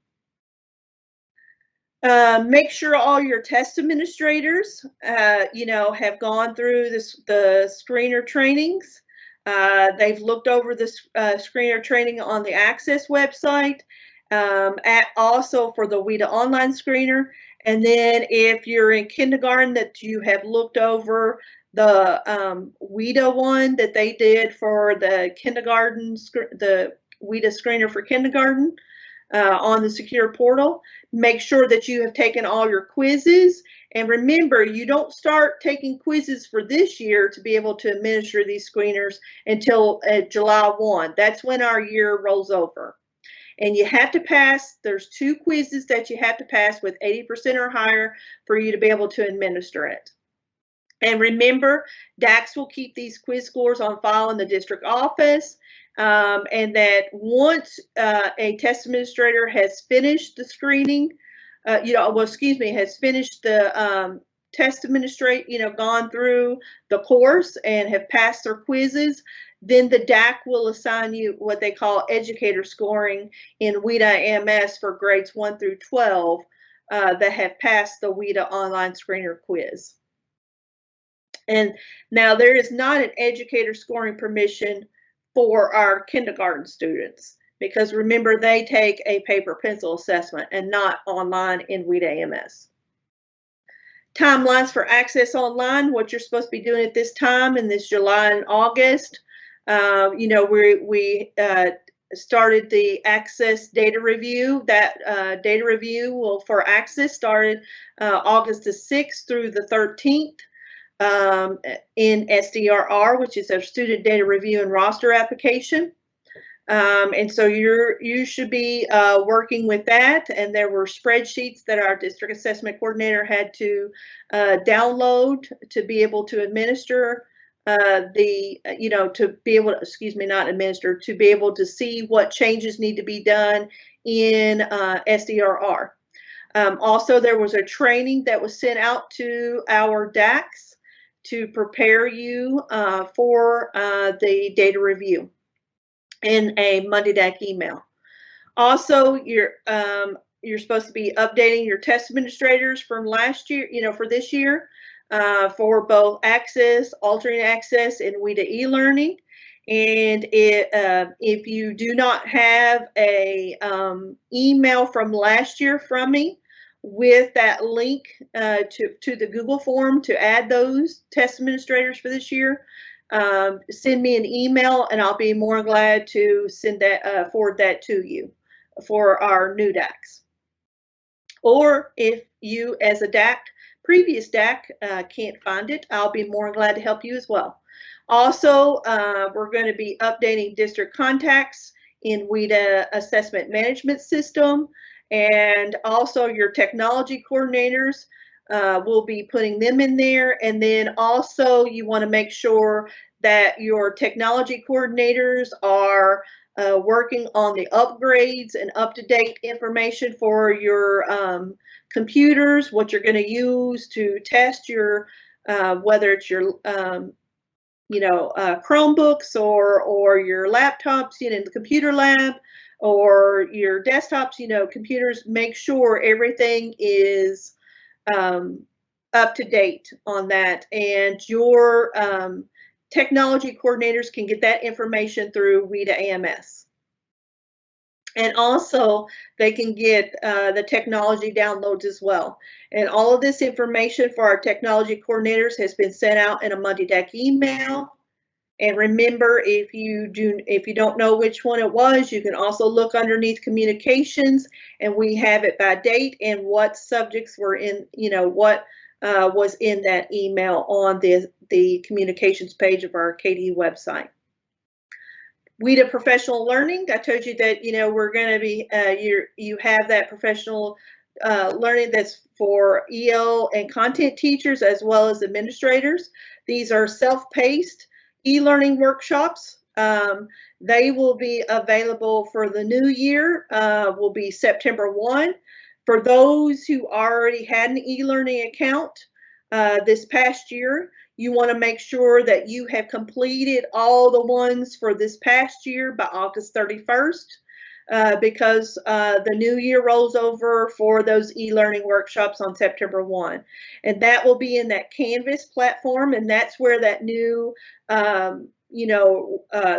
Make sure all your test administrators, have gone through the screener trainings. They've looked over the screener training on the Access website, also for the WIDA online screener. And then if you're in kindergarten, that you have looked over the WIDA one that they did for the kindergarten, the WIDA screener for kindergarten on the secure portal. Make sure that you have taken all your quizzes. And remember, you don't start taking quizzes for this year to be able to administer these screeners until July 1. That's when our year rolls over. And you have to pass, there's 2 quizzes that you have to pass with 80% or higher for you to be able to administer it. And remember, DACS will keep these quiz scores on file in the district office, and that once a test administrator has finished the screening, has finished the test administrate, gone through the course and have passed their quizzes, then the DAC will assign you what they call educator scoring in WIDA MS for grades 1 through 12 that have passed the WIDA online screener quiz. And now there is not an educator scoring permission for our kindergarten students, because remember, they take a paper pencil assessment and not online in WIDA MS. Timelines for access online, what you're supposed to be doing at this time in this July and August. We started the access data review. That data review will for access started August the 6th through the 13th in SDRR, which is our student data review and roster application. And so you should be working with that. And there were spreadsheets that our district assessment coordinator had to download to be able to administer to be able to, not administer, to be able to see what changes need to be done in SDRR. Also, there was a training that was sent out to our DACs to prepare you for the data review in a Monday DAC email. Also, you're supposed to be updating your test administrators from last year, for this year, for both access, alternate access, and WIDA e-learning. And if you do not have a email from last year from me with that link to the Google form to add those test administrators for this year, send me an email and I'll be more glad to send that forward that to you for our new DACs. Or if you, as a DAC, previous DAC, can't find it, I'll be more glad to help you as well. Also, we're going to be updating district contacts in WIDA assessment management system, and also your technology coordinators. We'll be putting them in there. And then also you want to make sure that your technology coordinators are working on the upgrades and up-to-date information for your computers, what you're going to use to test your, whether it's your, Chromebooks or your laptops, in the computer lab, or your desktops, computers. Make sure everything is up to date on that, and your technology coordinators can get that information through WIDA AMS. And also they can get the technology downloads as well. And all of this information for our technology coordinators has been sent out in a Monday DAC email. And remember, if you don't know which one it was, you can also look underneath communications, and we have it by date and what subjects were in, what was in that email on the communications page of our KDU website. WIDA professional learning. I told you that we're going to be you have that professional learning that's for EL and content teachers as well as administrators. These are self-paced e-learning workshops. They will be available for the new year, will be September 1. For those who already had an e-learning account this past year, you want to make sure that you have completed all the ones for this past year by August 31st, because the new year rolls over for those e-learning workshops on September 1. And that will be in that Canvas platform, and that's where that new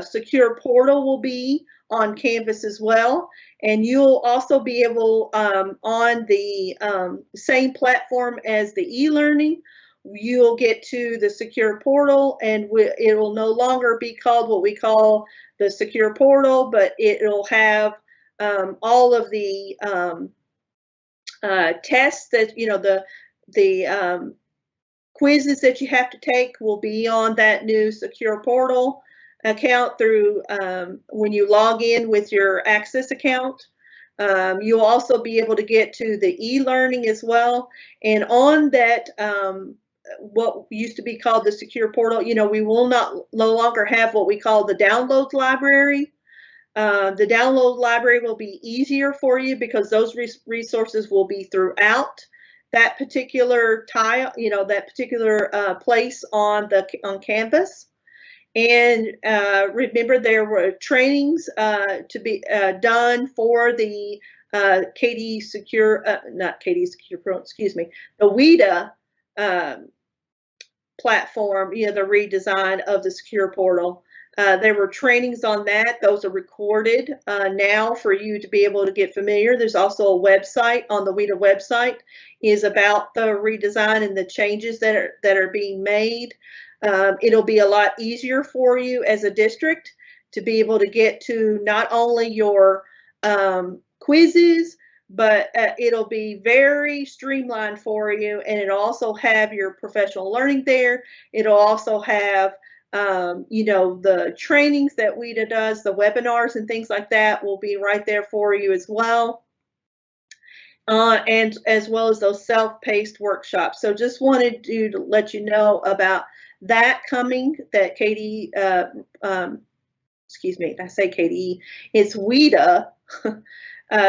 secure portal will be on Canvas as well. And you'll also be able, on the same platform as the e-learning, you'll get to the secure portal, and it will no longer be called what we call the secure portal, but it'll have all of the tests that, the quizzes that you have to take will be on that new secure portal account through when you log in with your Access account. You'll also be able to get to the e-learning as well. And on that, what used to be called the secure portal, we will no longer have what we call the downloads library. The download library will be easier for you because those resources will be throughout that particular tile, that particular place on campus. And remember, there were trainings to be done for the KDE Secure, not KDE Secure Pro, excuse me, the WIDA platform, the redesign of the secure portal. There were trainings on that. Those are recorded now for you to be able to get familiar. There's also a website on the WIDA website is about the redesign and the changes that are being made. It'll be a lot easier for you as a district to be able to get to not only your quizzes, but it'll be very streamlined for you, and it'll also have your professional learning there. It'll also have the trainings that WIDA does, the webinars and things like that will be right there for you as well. And as well as those self-paced workshops. So just wanted to let you know about that coming, that KDE, excuse me, I say KDE, it's WIDA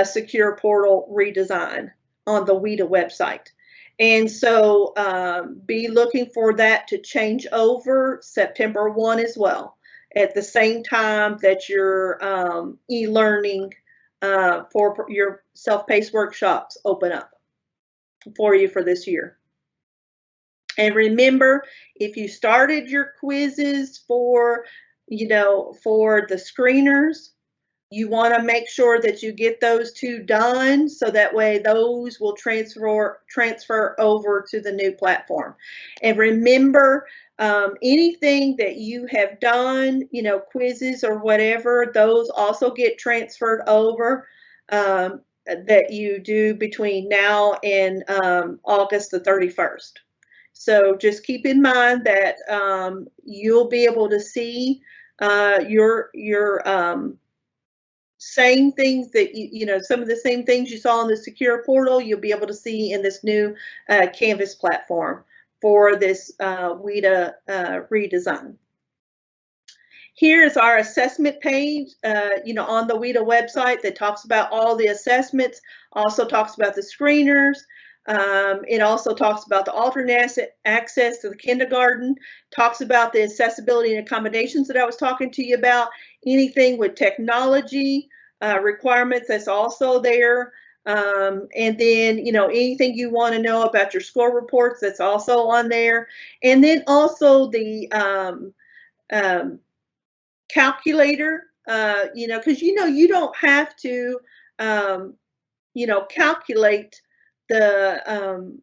secure portal redesign on the WIDA website. And so be looking for that to change over September 1 as well, at the same time that your e-learning for your self-paced workshops open up for you for this year. And remember, if you started your quizzes for the screeners, you want to make sure that you get those two done, so that way those will transfer over to the new platform. And remember, anything that you have done, quizzes or whatever, those also get transferred over that you do between now and August the 31st. So just keep in mind that you'll be able to see your same things that some of the same things you saw in the secure portal, you'll be able to see in this new Canvas platform for this WIDA redesign. Here is our assessment page, on the WIDA website that talks about all the assessments, also talks about the screeners. It also talks about the alternate access to the kindergarten, talks about the accessibility and accommodations that I was talking to you about, anything with technology requirements that's also there. And then, anything you want to know about your score reports, that's also on there. And then also the calculator, because you don't have to, calculate the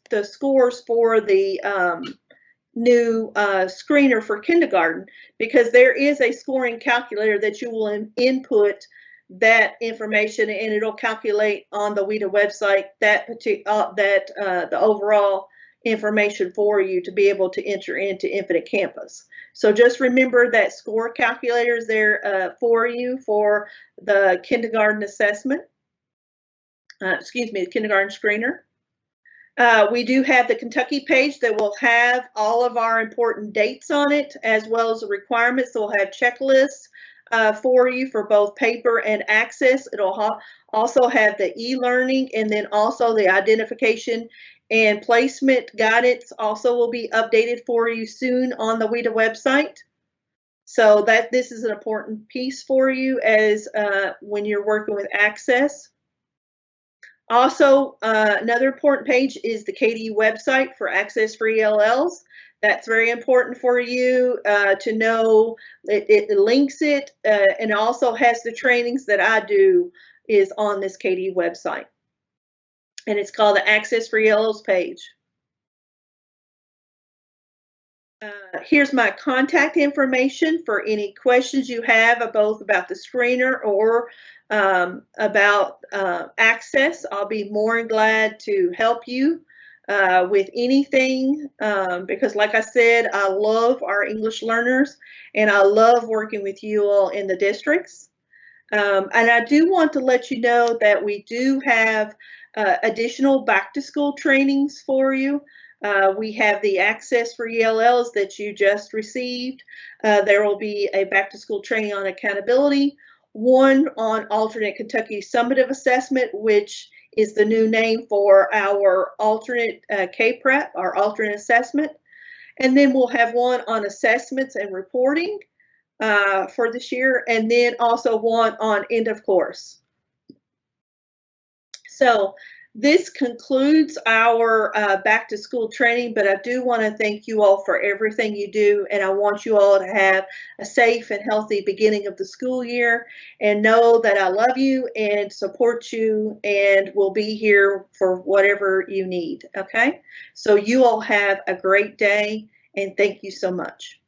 the scores for the new screener for kindergarten, because there is a scoring calculator that you will input that information, and it'll calculate on the WIDA website the overall information for you to be able to enter into Infinite Campus. So just remember that score calculator is there for you for the kindergarten assessment. The kindergarten screener. We do have the Kentucky page that will have all of our important dates on it, as well as the requirements. So we'll have checklists for you for both paper and access. It'll also have the e-learning, and then also the identification and placement guidance also will be updated for you soon on the WIDA website. So that this is an important piece for you as when you're working with access. Also, another important page is the KDE website for access for ELLs. That's very important for you to know. It links it and also has the trainings that I do is on this KDE website. And it's called the Access for ELLs page. Here's my contact information for any questions you have both about the screener or about access. I'll be more than glad to help you with anything because like I said, I love our English learners and I love working with you all in the districts. And I do want to let you know that we do have additional back to school trainings for you. We have the Access for ELLs that you just received. There will be a back to school training on accountability, one on alternate Kentucky summative assessment, which is the new name for our alternate K-Prep, our alternate assessment. And then we'll have one on assessments and reporting for this year, and then also one on end of course. So this concludes our back to school training, but I do want to thank you all for everything you do, and I want you all to have a safe and healthy beginning of the school year, and know that I love you and support you and will be here for whatever you need, okay? So you all have a great day, and thank you so much.